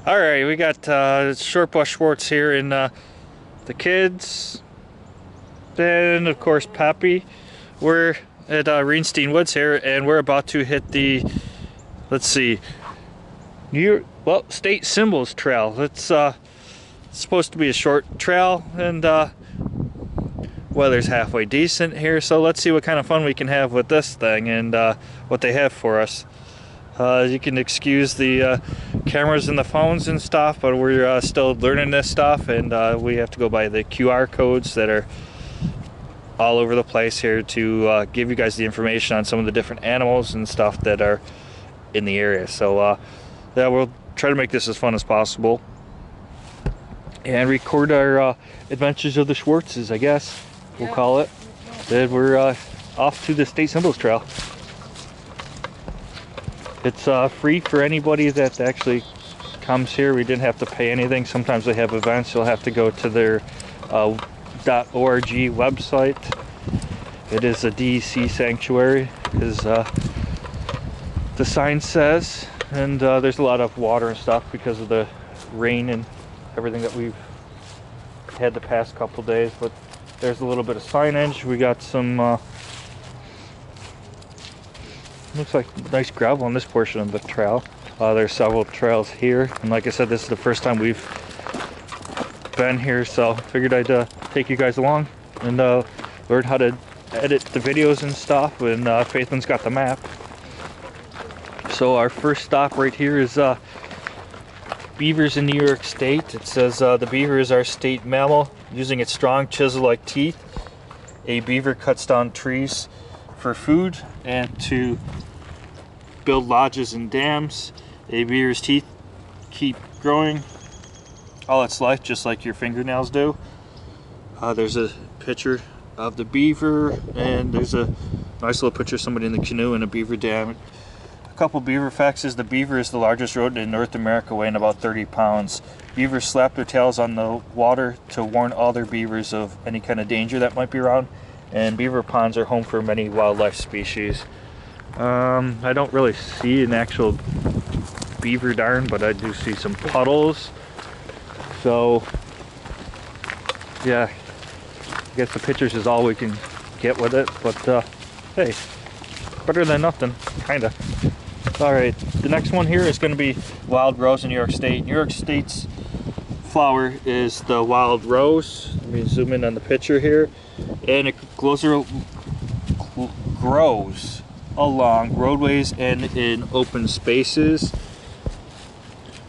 Alright, we got Schwartz Bus Schwartz here, and the kids, then of course Pappy. We're at Reinstein Woods here, and we're about to hit the, let's see, State Symbols Trail. It's supposed to be a short trail, and weather's halfway decent here, so let's see what kind of fun we can have with this thing and what they have for us. You can excuse the cameras and the phones and stuff, but we're still learning this stuff, and we have to go by the QR codes that are all over the place here to give you guys the information on some of the different animals and stuff that are in the area. So yeah, we'll try to make this as fun as possible and record our adventures of the Schwartzes, I guess we'll call it. And we're off to the State Symbols Trail. It's free for anybody that actually comes here. We didn't have to pay anything. Sometimes they have events. You'll have to go to their .org website. It is a DEC sanctuary, as the sign says, and there's a lot of water and stuff because of the rain and everything that we've had the past couple days. But there's a little bit of signage. We got some looks like nice gravel on this portion of the trail. There's several trails here, and like I said, this is the first time we've been here, so figured I'd take you guys along and learn how to edit the videos and stuff. And Faithlyn's got the map. So our first stop right here is beavers in New York State. It says the beaver is our state mammal. Using its strong chisel-like teeth, a beaver cuts down trees for food and to build lodges and dams. A beaver's teeth keep growing all its life, just like your fingernails do. There's a picture of the beaver, and there's a nice little picture of somebody in the canoe in a beaver dam. A couple beaver facts is the beaver is the largest rodent in North America, weighing about 30 pounds. Beavers slap their tails on the water to warn other beavers of any kind of danger that might be around. And beaver ponds are home for many wildlife species. I don't really see an actual beaver darn, but I do see some puddles. So yeah, I guess the pictures is all we can get with it, but hey, better than nothing, kinda. Alright, the next one here is going to be wild rose in New York State. New York State's flower is the wild rose. Let me zoom in on the picture here. And it grows along roadways and in open spaces.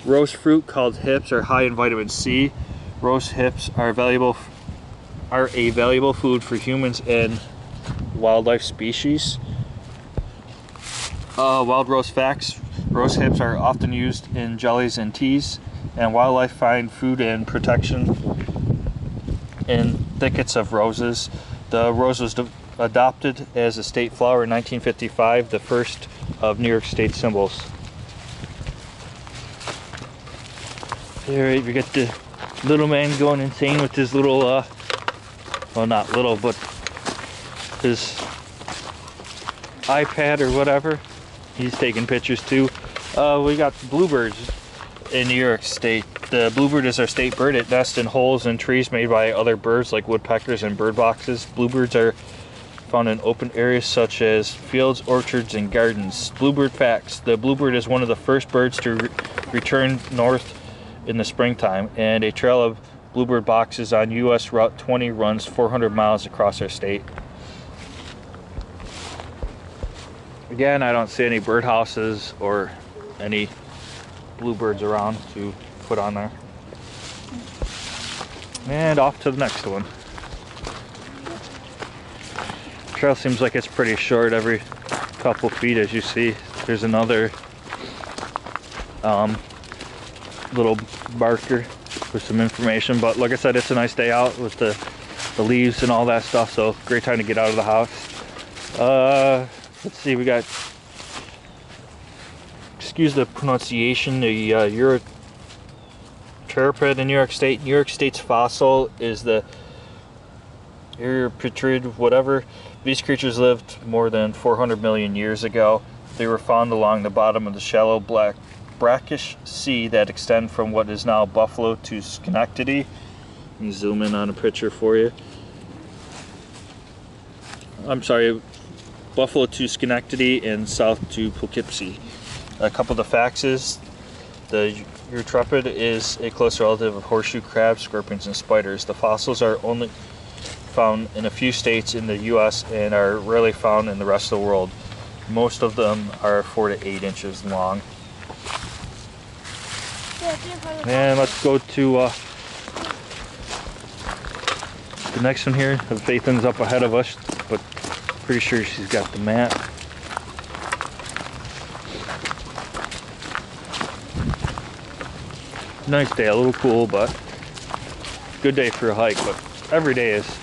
Rose fruit, called hips, are high in vitamin C. Rose hips are a valuable food for humans and wildlife species. Wild rose facts: rose hips are often used in jellies and teas, and wildlife find food and protection in thickets of roses. The rose was adopted as a state flower in 1955, the first of New York State symbols. Alright, we got the little man going insane with his little, well, not little, but his iPad or whatever. He's taking pictures too. We got bluebirds in New York State. The bluebird is our state bird. It nests in holes in trees made by other birds like woodpeckers and bird boxes. Bluebirds are found in open areas such as fields, orchards, and gardens. Bluebird facts: the bluebird is one of the first birds to return north in the springtime, and a trail of bluebird boxes on US Route 20 runs 400 miles across our state. Again, I don't see any birdhouses or any bluebirds around to put on there. And off to the next one. Trail seems like it's pretty short, every couple feet. As you see, there's another little marker with some information, but like I said, it's a nice day out with the leaves and all that stuff, so great time to get out of the house. Let's see, we got, excuse the pronunciation, the Euroterpid in New York State. New York State's fossil is the Euroterpid, whatever. These creatures lived more than 400 million years ago. They were found along the bottom of the shallow black brackish sea that extend from what is now Buffalo to Schenectady. Let me zoom in on a picture for you. I'm sorry, Buffalo to Schenectady and south to Poughkeepsie. A couple of the facts is the Euterpid is a close relative of horseshoe crabs, scorpions, and spiders. The fossils are only found in a few states in the U.S. and are rarely found in the rest of the world. Most of them are 4 to 8 inches long. And let's go to the next one here. Faithen's up ahead of us, but pretty sure she's got the mat. Nice day, a little cool, but good day for a hike, but every day is.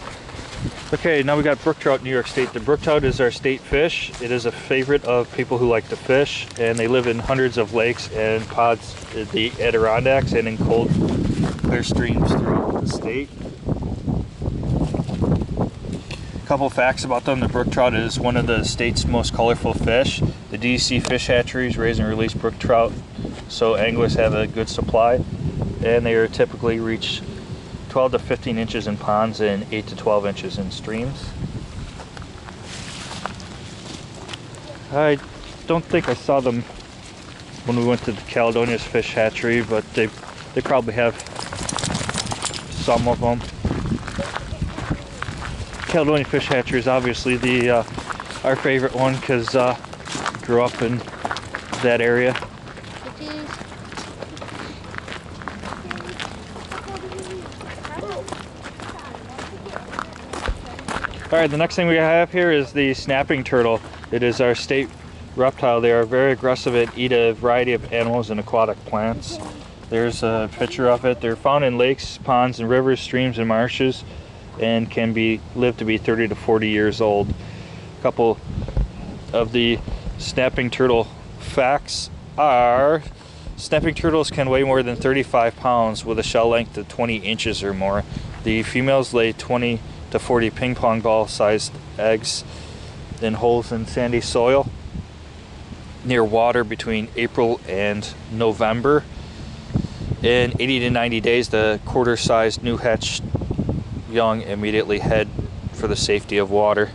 Okay, now we got brook trout in New York State. The brook trout is our state fish. It is a favorite of people who like to fish, and they live in hundreds of lakes and ponds in the Adirondacks and in cold, clear streams throughout the state. A couple facts about them. The brook trout is one of the state's most colorful fish. The DEC fish hatcheries raise and release brook trout, so anglers have a good supply, and they are typically reach 12 to 15 inches in ponds and 8 to 12 inches in streams. I don't think I saw them when we went to the Caledonia's fish hatchery, but they probably have some of them. Caledonia Fish Hatchery is obviously the our favorite one because we grew up in that area. Alright, the next thing we have here is the snapping turtle. It is our state reptile. They are very aggressive and eat a variety of animals and aquatic plants. There's a picture of it. They're found in lakes, ponds, and rivers, streams, and marshes, and can live to be 30 to 40 years old. A couple of the snapping turtle facts are: snapping turtles can weigh more than 35 pounds with a shell length of 20 inches or more. The females lay 20 to 40 ping pong ball sized eggs in holes in sandy soil near water between April and November. In 80 to 90 days, the quarter-sized new hatched young immediately head for the safety of water.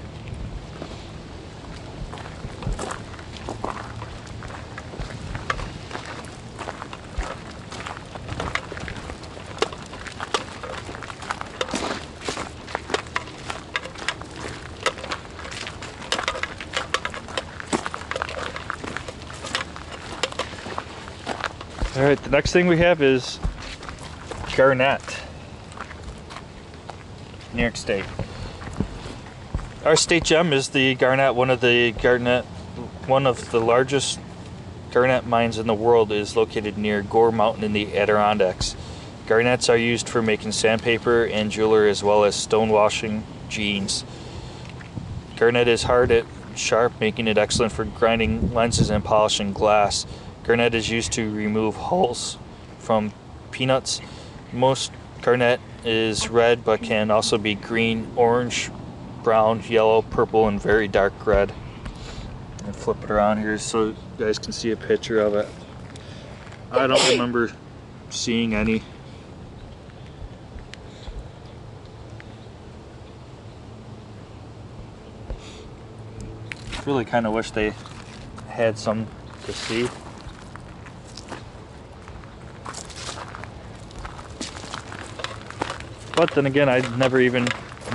Alright, the next thing we have is garnet, New York State. Our state gem is the garnet. One of the largest garnet mines in the world is located near Gore Mountain in the Adirondacks. Garnets are used for making sandpaper and jewelry, as well as stonewashing jeans. Garnet is hard and sharp, making it excellent for grinding lenses and polishing glass. Garnet is used to remove hulls from peanuts. Most garnet is red, but can also be green, orange, brown, yellow, purple, and very dark red. And flip it around here so you guys can see a picture of it. I don't remember seeing any. Really kind of wish they had some to see. But then again, I never even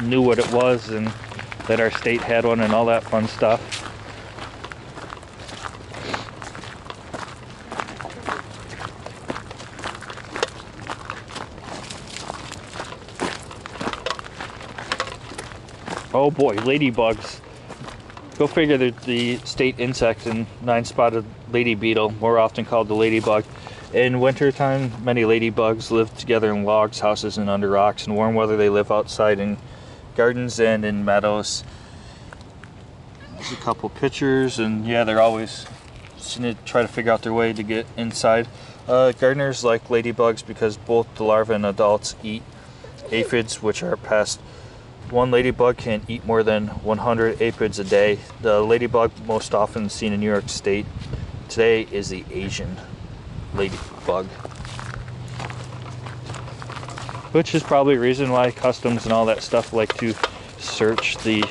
knew what it was and that our state had one and all that fun stuff. Oh boy, ladybugs. Go figure that the state insect and nine-spotted lady beetle, more often called the ladybug. In wintertime, many ladybugs live together in logs, houses, and under rocks. In warm weather, they live outside in gardens and in meadows. There's a couple pictures, and yeah, they're always try to figure out their way to get inside. Gardeners like ladybugs because both the larvae and adults eat aphids, which are pests. One ladybug can eat more than 100 aphids a day. The ladybug most often seen in New York State today is the Asian ladybug. Which is probably a reason why customs and all that stuff like to search the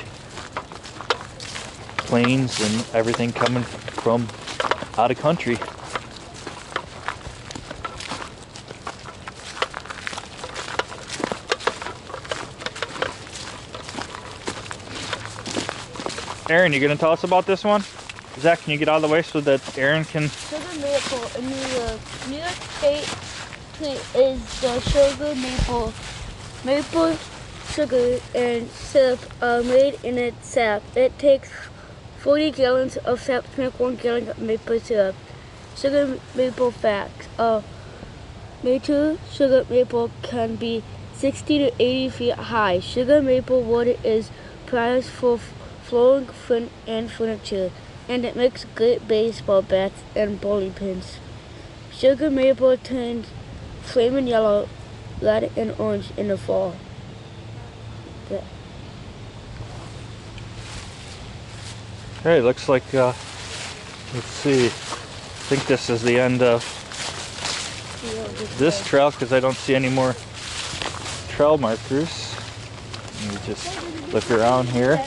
planes and everything coming from out of country. Aaron, you gonna tell us about this one? Zach, can you get out of the way so that Aaron can... Sugar maple in New York. New York State is the sugar maple sugar and syrup are made in its sap. It takes 40 gallons of sap to make 1 gallon of maple syrup. Sugar maple facts. Mature sugar maple can be 60 to 80 feet high. Sugar maple wood is prized for flooring and furniture, and it makes great baseball bats and bowling pins. Sugar maple turns flaming yellow, red, and orange in the fall. Yeah. Hey, looks like, let's see, I think this is the end of this trail because I don't see any more trail markers. Let me just look around here.